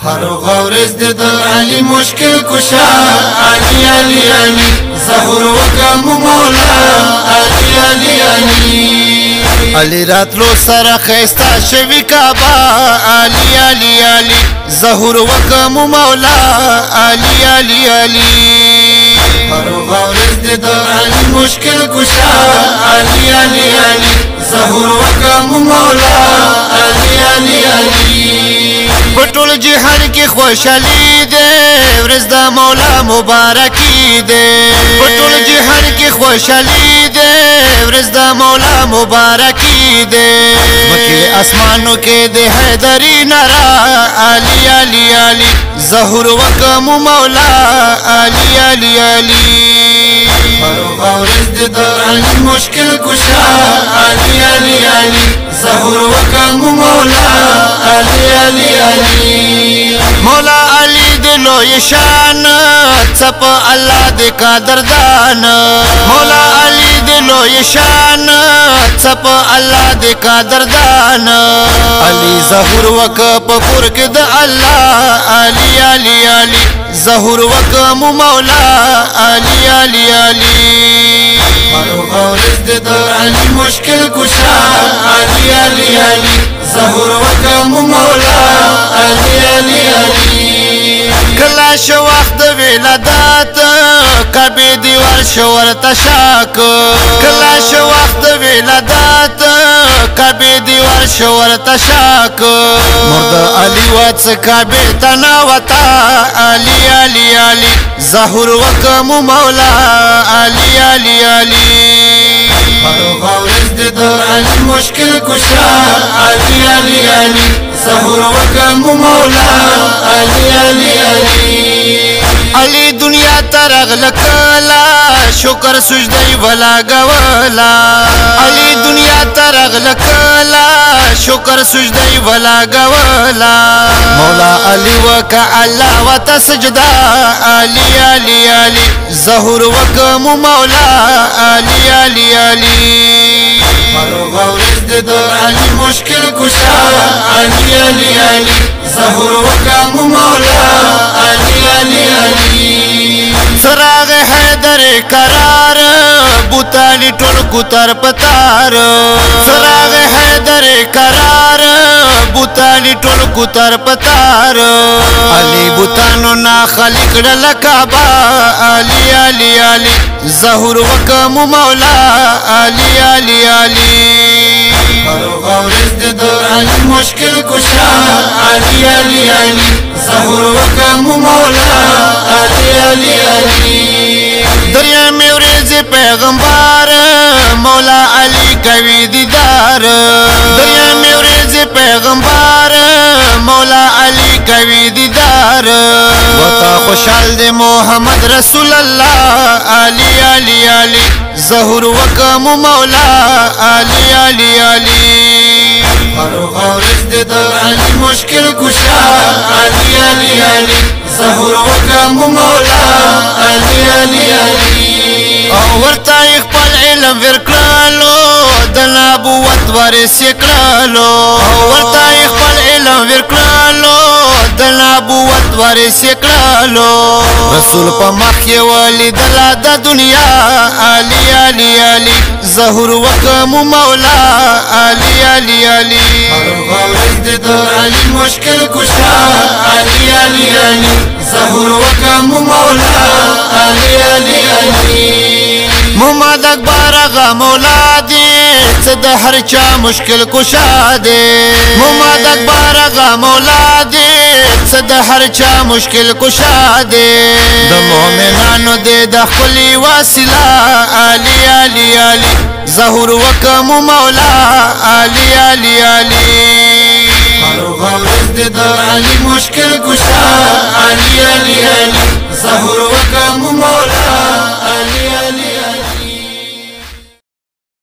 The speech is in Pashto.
فاروق ورز د علي مشکل کشا علي علي علي ظهور وکم مولا علي علي علي علي راتلو سره خيستا شوي کعبه علي علي علي ظهور وکم مولا علي علي علي فاروق ورز د علي مشکل کشا علي علي علي ظهور وکم مولا علي علي علي پټول جهان کې خوشالي ده ورځ د مولا مبارکي ده پټول جهان کې خوشالي ده ورځ د مولا مبارکي ده مکه اسمانو کې ده حیدری نرا علي علي علي ظهور وکم مولا علي علي علي فاروق ورز د علي مشکل کشا علي علي علي ظهور وکم مولا علي علي علي مولا علي دلو یشان څپ الله د قدردان مولا علي دلو یشان څپ الله د قدردان علي ظهور وک په پور کې د الله علي علي علي ظهور وکم مولا علي علي علي فاروق ورز د علي مشکل کشا علي علي علي ظهور وکم مولا علي علي علي کلا شو وخت ولادت کبه دیوار شو ورته شاک کلا شو وخت ولادت کبه دیوار شو ورته شاک مرد علي وڅ کبه تنا وتا علي علي علي ظهور وکم مولا علي علي علي فاروق ورز د علي مشکل کشا علي علي علي ظهور وکم مولا علي علي علي علي دنیا ترغل کلا شکر سجدی ولا گولا علي دنیا ترغل کلا شکر سجدی ولا گولا مولا علي وکا الله وتسجدا علي علي علي ظهور وکم مولا علي علي علي فاروق ورز د علي مشکل کشا علي علي علي ظهور وکم مولا علي علي علي سراغ حیدر قرار بوتالی ټول کوتر پتار سراغ حیدر قرار بوتالی ټول کوتر پتار علي بوتانو نا خلق لکعبه علي علي علي ظهور وکم مولا علي علي علي فاروق ورز د علي مشکل کشا علي علي علي ظهور وکم مولا علي علي علي دریا می ورز پیغمبر مولا علي کوي دیدار دریا می ورز پیغمبر مولا علي کوي دیدار وتا خوشحال دے محمد رسول الله علي علي علي ظهور وکم مولا علي علي علي فاروق ورز د علي مشکل کشا علي علي علي ظهور وکم مولا علي علي علي او ورته خپل علم ورکړلو د نبوت ورث کړلو او ورته خپل علم ورکړلو د نبوت ورث کړلو رسول په مخ کې ولیدل د دنیا علي علي علي ظهور وکم مولا علي علي علي فاروق ورز د علي مشکل کشا علي علي علي ظهور وکم مولا علي علي علي محمد اکبر غ مولا دی څه د هر چا مشکل کشا دی محمد اکبر غ مولا دی څه د هر چا مشکل کشا دی د مؤمنانو د خپل وسیله علي علي علي ظهور وکم مولا علي علي علي فاروق ورز د علي مشکل کشا علي علي علي ظهور